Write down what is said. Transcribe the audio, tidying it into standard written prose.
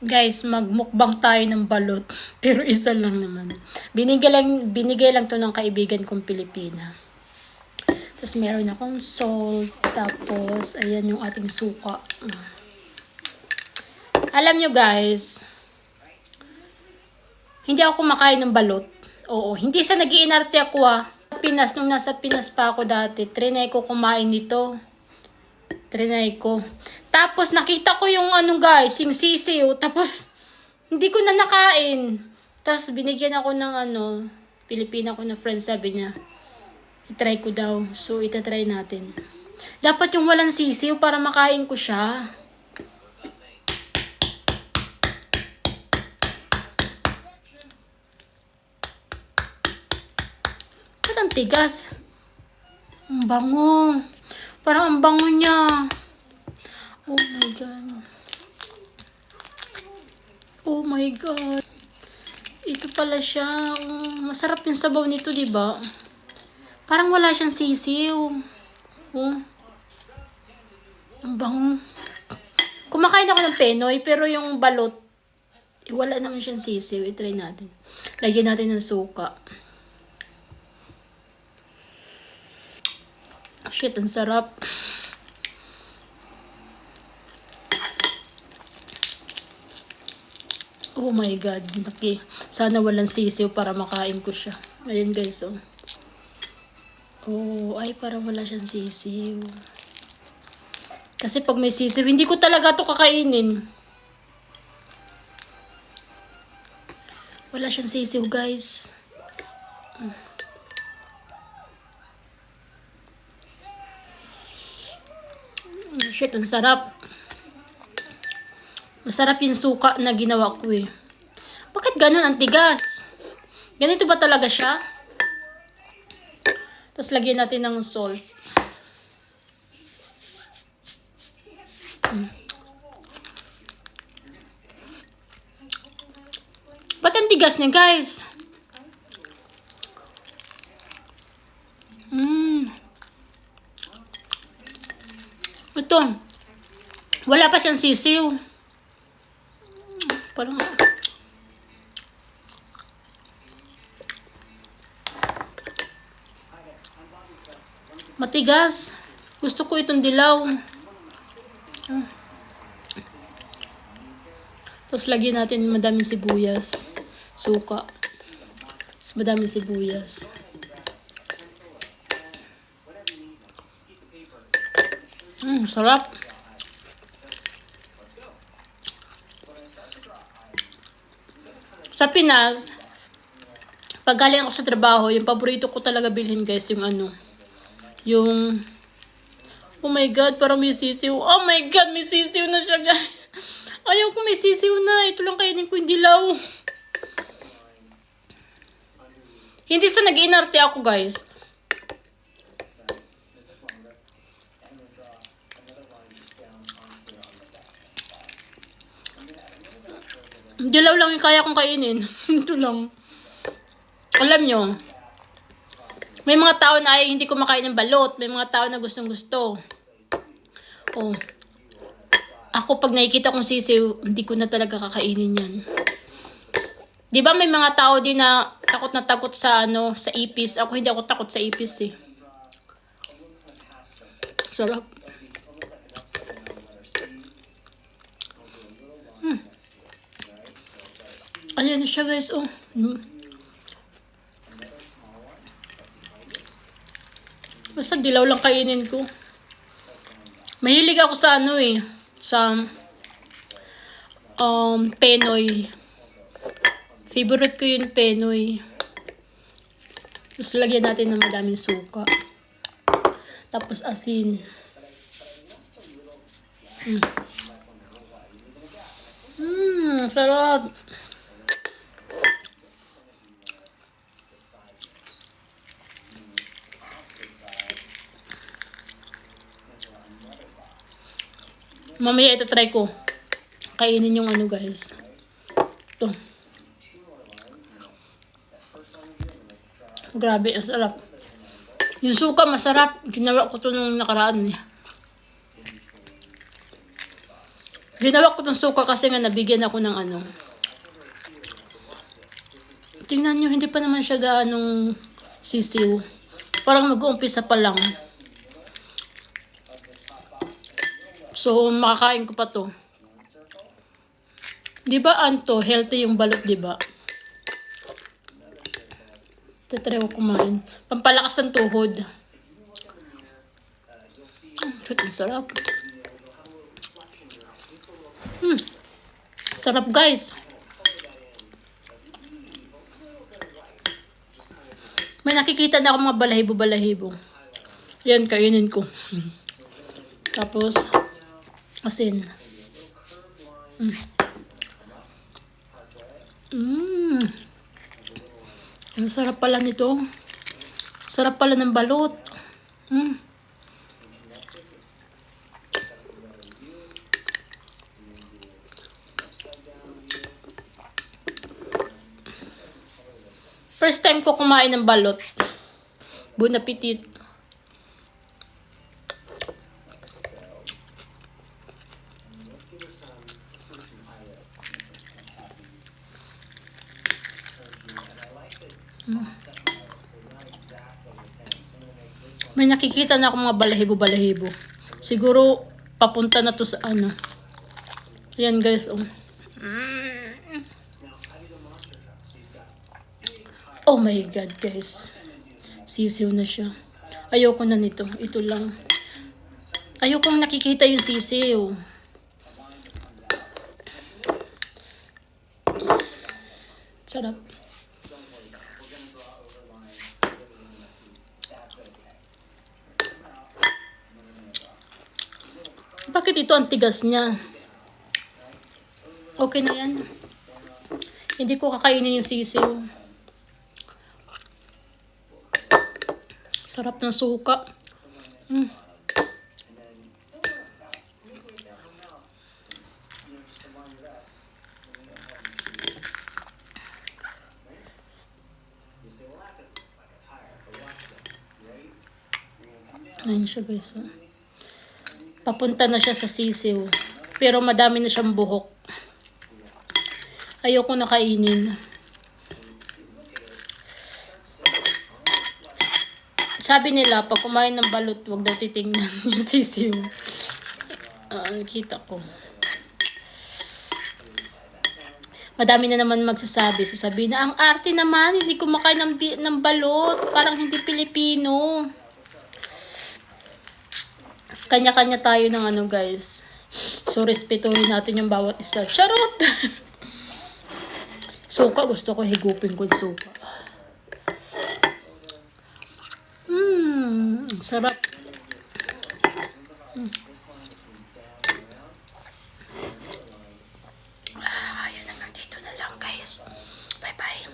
Guys, magmukbang tayo ng balot. Pero isa lang naman. Binigay lang to ng kaibigan kong Pilipina. Tapos meron akong salt. Tapos, ayan yung ating suka. Alam nyo guys, hindi ako kumakain ng balot. Oo, hindi sa nag-iinarte ako Pinas, nung nasa Pinas pa ako dati, trinay ko kumain nito. Trinay ko. Tapos nakita ko yung guys, yung sisiw. Tapos hindi ko na nakain. Tapos binigyan ako ng Pilipina ko na friend, sabi niya, itry ko daw. So itatry natin. Dapat yung walang sisiw para makain ko siya. Ba't ang tigas? Ang bango. Parang ang bango niya. Oh my God. Oh my God. Ito pala siya. Masarap yung sabaw nito, diba? Parang wala siyang sisiw. Oh. Ang bango. Kumakain ako ng Penoy, pero yung balot, wala naman siyang sisiw. I-try natin. Lagyan natin ng suka. Shit, ang sarap. Oh my God. Sana walang sisiw para makain ko siya. Ayan guys, oh. Oh, ay parang wala siyang sisiw. Kasi pag may sisiw, hindi ko talaga to kakainin. Wala siyang sisiw, guys. Shit, ang sarap. Masarap yung suka na ginawa ko eh. Bakit ganun ang tigas? Ganito ba talaga siya? Tapos lagyan natin ng salt. Ba't ang tigas niya, guys? Ito. Wala pa siyang sisiw. Parang matigas. Gusto ko itong dilaw. Tapos lagyan natin madaming sibuyas. Suka. Tapos madaming sibuyas. Sarap. Sa Pinas, pag galing ako sa trabaho, yung paborito ko talaga bilhin guys, yung oh my God, parang may sisiw. Oh my God, may sisiw na siya guys. Ayaw ko may sisiw na. Ito lang kainin ko yung dilaw. Hindi sa nag-iinarte ako guys. Dilaw lang yung kaya kong kainin. Ito lang. Alam nyo, may mga tao na ay hindi ko makain ng balot. May mga tao na gustong gusto. Oh. Ako pag nakikita kong sisiw, hindi ko na talaga kakainin yan. Di ba may mga tao din na takot sa sa ipis. Ako hindi ako takot sa ipis eh. Sarap. Ayan na siya guys, oh. Basta dilaw lang kainin ko. Mahilig ako sa sa Penoy. Favorite ko yung Penoy. Tapos lagyan natin ng madaming suka. Tapos asin. Sarap. Mamaya ito try ko. Kainin yung guys. Ito. Grabe, ang sarap. Yung suka masarap. Ginawa ko to nung nakaraan eh. Ginawa ko tong suka kasi nga nabigyan ako ng ano. Tingnan nyo, hindi pa naman siya gaanong sisiw. Parang mag-uumpisa pa lang. So, makakain ko pa to. Di ba, Anto? Healthy yung balot, di ba? Tatry ko kumain. Pampalakas ng tuhod. Ang sarap. Sarap, guys. May nakikita na ako mga balahibo-balahibo. Yan, kainin ko. Tapos, asin. Ang sarap pala nito. Sarap pala ng balot. First time ko kumain ng balot. Bon appetit. May nakikita na ako mga balahibo-balahibo. Siguro papunta na to sa ano. Ayan, guys, oh. Oh my God, guys. Sisiw na siya. Ayoko na nito. Ito lang. Ayoko nakikita yung sisiw. Sarap. Bakit ito ang tigas niya? Okay na yan. Hindi ko kakainin yung sisiw. Sarap ng suka. Ayan siya, guys. Papunta na siya sa sisiw. Pero madami na siyang buhok. Ayoko na kainin. Sabi nila, pag kumain ng balot, huwag daw titingnan yung sisiw. Nakita ko. Madami na naman magsasabi. Sasabihin na, ang arte naman, hindi kumakain ng balot. Parang hindi Pilipino. Kanya-kanya tayo ng ano, guys. So, respetuhin natin yung bawat isa. Charot! Suka, gusto ko higupin ko yung suka. Sarap. Ayan na, nandito na lang, guys. Bye-bye.